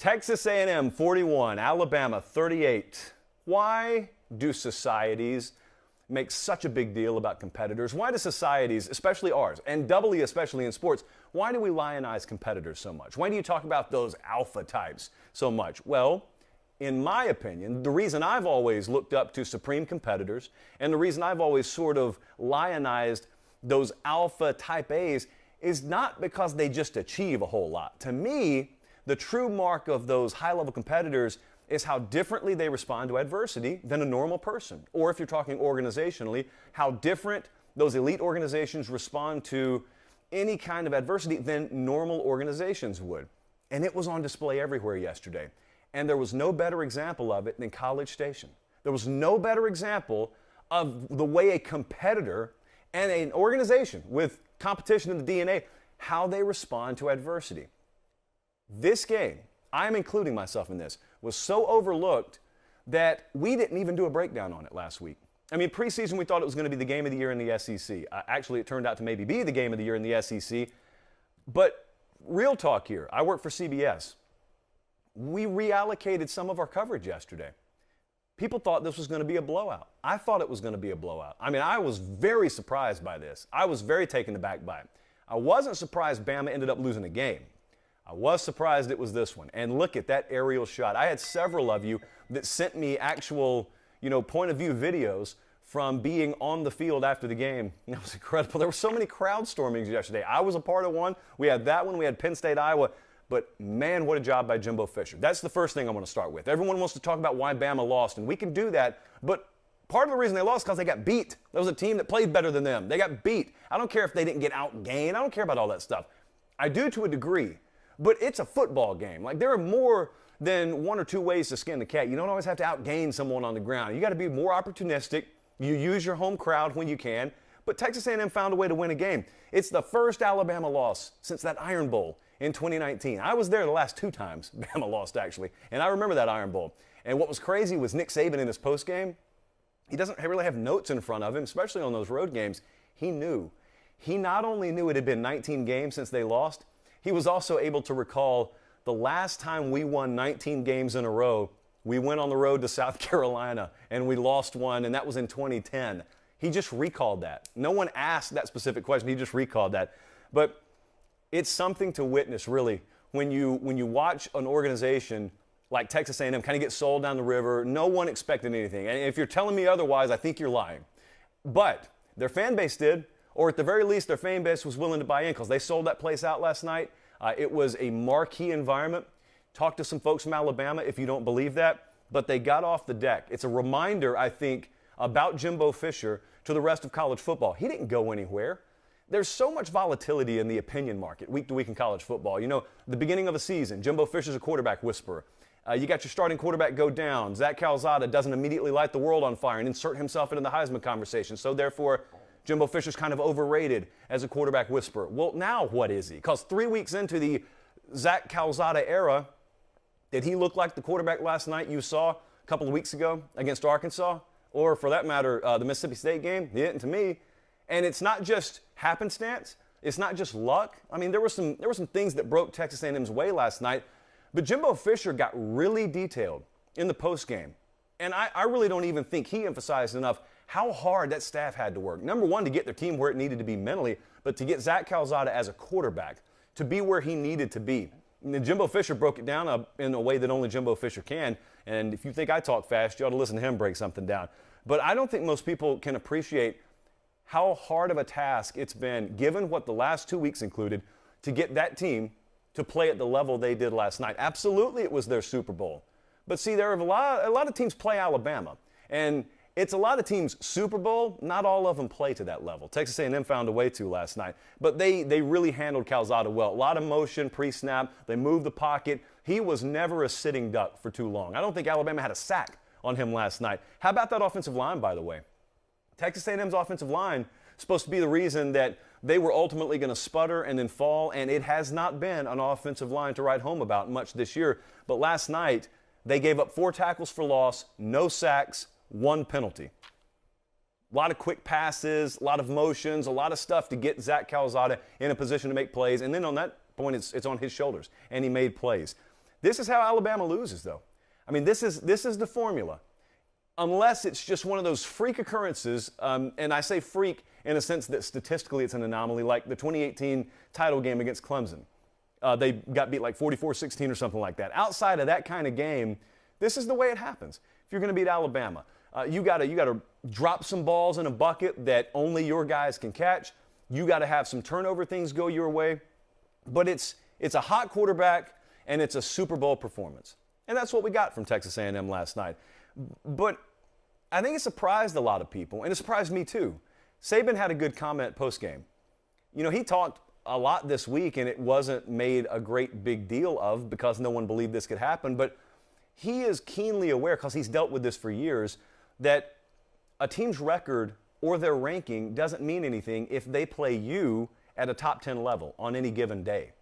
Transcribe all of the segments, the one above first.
Texas A&M 41, Alabama 38. Why do societies make such a big deal about competitors? Why do societies, especially ours, and doubly especially in sports, why do we lionize competitors so much? Why do you talk about those alpha types so much? Well, in my opinion, the reason I've always looked up to supreme competitors and the reason I've always sort of lionized those alpha type A's is not because they just achieve a whole lot. To me, the true mark of those high-level competitors is how differently they respond to adversity than a normal person. Or if you're talking organizationally, how different those elite organizations respond to any kind of adversity than normal organizations would. And it was on display everywhere yesterday. And there was no better example of it than College Station. There was no better example of the way a competitor and an organization with competition in the DNA, how they respond to adversity. This game, I'm including myself in this, was so overlooked that we didn't even do a breakdown on it last week. I mean, preseason we thought it was going to be the game of the year in the SEC. Actually, it turned out to maybe be the game of the year in the SEC. But real talk here, I work for CBS. We reallocated some of our coverage yesterday. People thought this was going to be a blowout. I thought it was going to be a blowout. I mean, I was very surprised by this. I was very taken aback by it. I wasn't surprised Bama ended up losing a game. I was surprised it was this one. And look at that aerial shot. I had several of you that sent me actual, point of view videos from being on the field after the game. It was incredible. There were so many crowd stormings yesterday. I was a part of one. We had that one. We had Penn State, Iowa. But man, what a job by Jimbo Fisher. That's the first thing I want to start with. Everyone wants to talk about why Bama lost, and we can do that. But part of the reason they lost is because they got beat. There was a team that played better than them. They got beat. I don't care if they didn't get outgained. I don't care about all that stuff. I do to a degree. But it's a football game. Like, there are more than one or two ways to skin the cat. You don't always have to outgain someone on the ground. You got to be more opportunistic. You use your home crowd when you can. But Texas A&M found a way to win a game. It's the first Alabama loss since that Iron Bowl in 2019. I was there the last two times Bama lost, actually, and I remember that Iron Bowl. And what was crazy was Nick Saban in his postgame. He doesn't really have notes in front of him, especially on those road games. He knew. He not only knew it had been 19 games since they lost, he was also able to recall the last time we won 19 games in a row. We went on the road to South Carolina, and we lost one, and that was in 2010. He just recalled that. No one asked that specific question. He just recalled that. But it's something to witness, really, when you watch an organization like Texas A&M kind of get sold down the river. No one expected anything. And if you're telling me otherwise, I think you're lying. But their fan base did. Or at the very least, their fan base was willing to buy in because they sold that place out last night. It was a marquee environment. Talk to some folks from Alabama if you don't believe that. But they got off the deck. It's a reminder, I think, about Jimbo Fisher to the rest of college football. He didn't go anywhere. There's so much volatility in the opinion market week to week in college football. The beginning of a season, Jimbo Fisher's a quarterback whisperer. You got your starting quarterback go down. Zach Calzada doesn't immediately light the world on fire and insert himself into the Heisman conversation. So therefore, Jimbo Fisher's kind of overrated as a quarterback whisperer. Well, now what is he? Because 3 weeks into the Zach Calzada era, did he look like the quarterback last night you saw a couple of weeks ago against Arkansas? Or for that matter, the Mississippi State game? He didn't to me. And it's not just happenstance. It's not just luck. I mean, there were some things that broke Texas A&M's way last night. But Jimbo Fisher got really detailed in the postgame. And I really don't even think he emphasized enough how hard that staff had to work. Number one, to get their team where it needed to be mentally, but to get Zach Calzada as a quarterback to be where he needed to be. And Jimbo Fisher broke it down in a way that only Jimbo Fisher can. And if you think I talk fast, you ought to listen to him break something down. But I don't think most people can appreciate how hard of a task it's been, given what the last 2 weeks included, to get that team to play at the level they did last night. Absolutely, it was their Super Bowl. But see, there are a lot of teams play Alabama. And it's a lot of teams' Super Bowl. Not all of them play to that level. Texas A&M found a way to last night. But they really handled Calzada well. A lot of motion pre-snap. They moved the pocket. He was never a sitting duck for too long. I don't think Alabama had a sack on him last night. How about that offensive line, by the way? Texas A&M's offensive line is supposed to be the reason that they were ultimately going to sputter and then fall, and it has not been an offensive line to write home about much this year. But last night, they gave up 4 tackles for loss, no sacks, 1 penalty. A lot of quick passes, a lot of motions, a lot of stuff to get Zach Calzada in a position to make plays. And then on that point, it's on his shoulders, and he made plays. This is how Alabama loses, though. I mean, this is the formula. Unless it's just one of those freak occurrences, and I say freak in a sense that statistically it's an anomaly, like the 2018 title game against Clemson. They got beat like 44-16 or something like that. Outside of that kind of game, this is the way it happens. If you're going to beat Alabama, you got to drop some balls in a bucket that only your guys can catch. You got to have some turnover things go your way. But it's a hot quarterback, and it's a Super Bowl performance. And that's what we got from Texas A&M last night. But I think it surprised a lot of people, and it surprised me too. Saban had a good comment post-game. You know, he talked a lot this week, and it wasn't made a great big deal of because no one believed this could happen. But he is keenly aware, because he's dealt with this for years, that a team's record or their ranking doesn't mean anything if they play you at a top 10 level on any given day.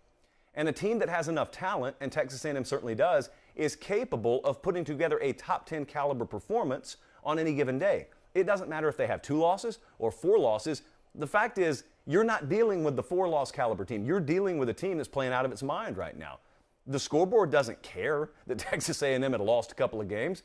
And a team that has enough talent, and Texas A&M certainly does, is capable of putting together a top 10 caliber performance on any given day. It doesn't matter if they have 2 losses or 4 losses. The fact is, you're not dealing with the 4-loss caliber team. You're dealing with a team that's playing out of its mind right now. The scoreboard doesn't care that Texas A&M had lost a couple of games.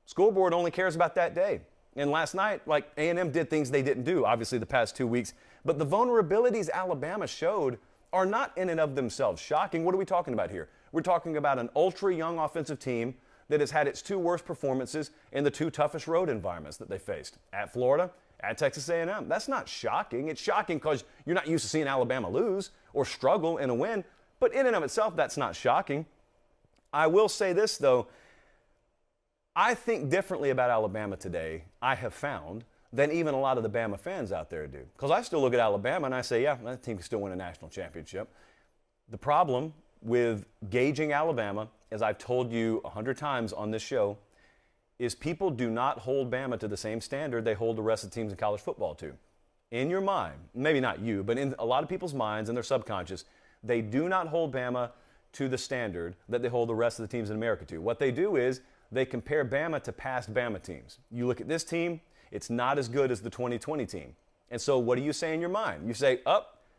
Scoreboard only cares about that day. And last night, like, A&M did things they didn't do, obviously, the past 2 weeks. But the vulnerabilities Alabama showed are not in and of themselves shocking. What are we talking about here? We're talking about an ultra-young offensive team that has had its 2 worst performances in the 2 toughest road environments that they faced, at Florida, at Texas A&M. That's not shocking. It's shocking because you're not used to seeing Alabama lose or struggle in a win. But in and of itself, that's not shocking. I will say this, though. I think differently about Alabama today, I have found, than even a lot of the Bama fans out there do. Because I still look at Alabama and I say, yeah, that team can still win a national championship. The problem with gauging Alabama, as I've told you 100 times on this show, is people do not hold Bama to the same standard they hold the rest of the teams in college football to. In your mind, maybe not you, but in a lot of people's minds and their subconscious, they do not hold Bama to the standard that they hold the rest of the teams in America to. What they do is they compare Bama to past Bama teams. You look at this team, it's not as good as the 2020 team. And so what do you say in your mind? You say,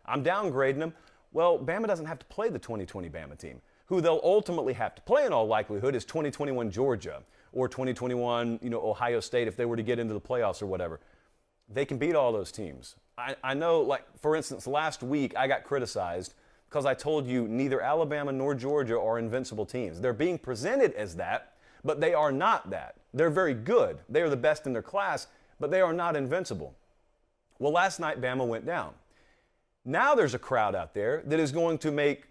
I'm downgrading them. Well, Bama doesn't have to play the 2020 Bama team. Who they'll ultimately have to play in all likelihood is 2021 Georgia or 2021, Ohio State if they were to get into the playoffs or whatever. They can beat all those teams. I know, like, for instance, last week I got criticized because I told you neither Alabama nor Georgia are invincible teams. They're being presented as that, but they are not that. They're very good. They are the best in their class, but they are not invincible. Well, last night Bama went down. Now there's a crowd out there that is going to make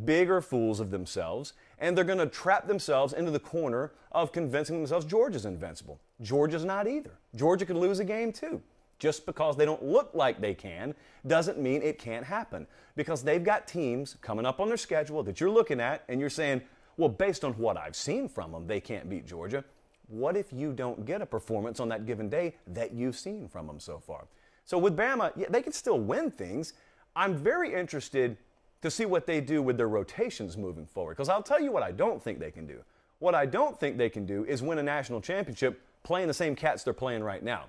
bigger fools of themselves, and they're going to trap themselves into the corner of convincing themselves Georgia's invincible. Georgia's not either. Georgia could lose a game too. Just because they don't look like they can doesn't mean it can't happen, because they've got teams coming up on their schedule that you're looking at and you're saying, well, based on what I've seen from them, they can't beat Georgia. What if you don't get a performance on that given day that you've seen from them so far? So with Bama, yeah, they can still win things. I'm very interested to see what they do with their rotations moving forward, because I'll tell you what I don't think they can do. What I don't think they can do is win a national championship playing the same cats they're playing right now.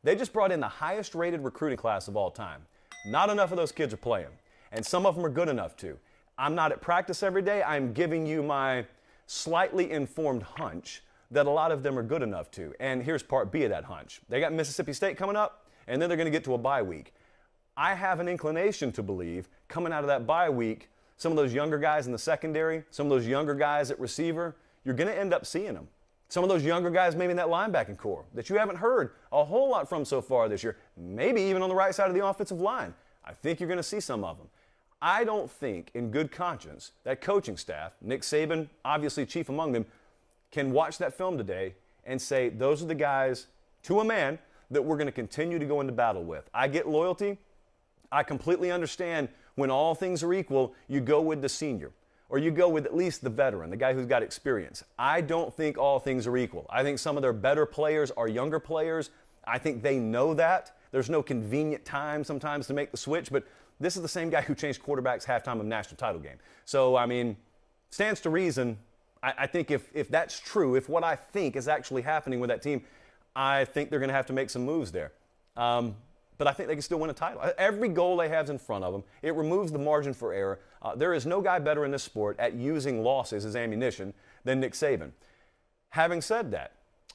They just brought in the highest rated recruiting class of all time. Not enough of those kids are playing, and some of them are good enough to. I'm not at practice every day. I'm giving you my slightly informed hunch that a lot of them are good enough to. And here's part B of that hunch. They got Mississippi State coming up, and then they're going to get to a bye week. I have an inclination to believe, coming out of that bye week, some of those younger guys in the secondary, some of those younger guys at receiver, you're going to end up seeing them. Some of those younger guys maybe in that linebacking core that you haven't heard a whole lot from so far this year, maybe even on the right side of the offensive line. I think you're going to see some of them. I don't think, in good conscience, that coaching staff, Nick Saban, obviously chief among them, can watch that film today and say, those are the guys, to a man, that we're going to continue to go into battle with. I get loyalty. I completely understand when all things are equal, you go with the senior, or you go with at least the veteran, the guy who's got experience. I don't think all things are equal. I think some of their better players are younger players. I think they know that. There's no convenient time sometimes to make the switch, but this is the same guy who changed quarterbacks halftime of a national title game. So, I mean, stands to reason. I think if that's true, if what I think is actually happening with that team, I think they're going to have to make some moves there. but I think they can still win a title. Every goal they have is in front of them. It removes the margin for error. There is no guy better in this sport at using losses as ammunition than Nick Saban. Having said that,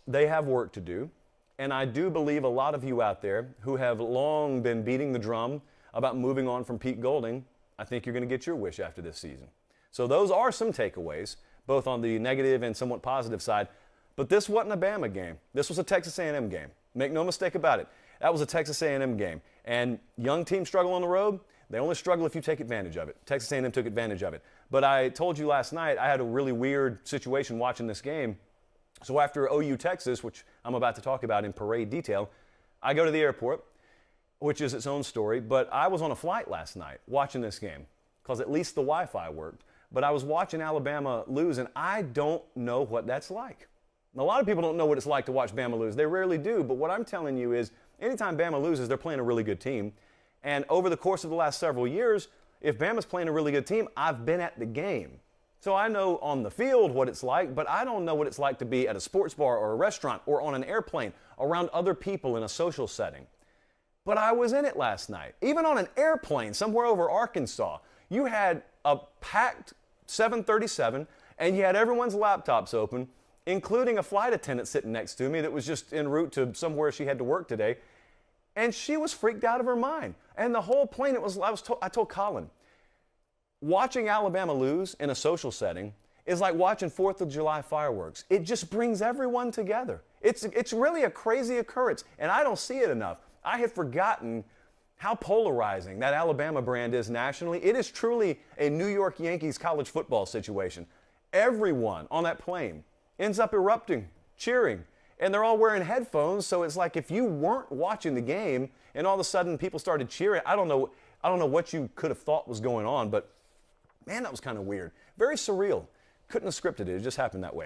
they have work to do, and I do believe a lot of you out there who have long been beating the drum about moving on from Pete Golding, I think you're going to get your wish after this season. So those are some takeaways, both on the negative and somewhat positive side. But this wasn't a Bama game. This was a Texas A&M game. Make no mistake about it. That was a Texas A&M game. And young teams struggle on the road. They only struggle if you take advantage of it. Texas A&M took advantage of it. But I told you last night I had a really weird situation watching this game. So after OU Texas, which I'm about to talk about in parade detail, I go to the airport, which is its own story. But I was on a flight last night watching this game because at least the Wi-Fi worked. But I was watching Alabama lose, and I don't know what that's like. A lot of people don't know what it's like to watch Bama lose. They rarely do. But what I'm telling you is anytime Bama loses, they're playing a really good team. And over the course of the last several years, if Bama's playing a really good team, I've been at the game. So I know on the field what it's like, but I don't know what it's like to be at a sports bar or a restaurant or on an airplane around other people in a social setting. But I was in it last night. Even on an airplane somewhere over Arkansas, you had a packed 737 and you had everyone's laptops open, including a flight attendant sitting next to me that was just en route to somewhere she had to work today. And she was freaked out of her mind. And the whole plane, I told Colin, watching Alabama lose in a social setting is like watching 4th of July fireworks. It just brings everyone together. It's really a crazy occurrence, and I don't see it enough. I had forgotten how polarizing that Alabama brand is nationally. It is truly a New York Yankees college football situation. Everyone on that plane ends up erupting, cheering, and they're all wearing headphones, so it's like if you weren't watching the game and all of a sudden people started cheering, I don't know what you could have thought was going on, but man, that was kind of weird. Very surreal. Couldn't have scripted it. It just happened that way.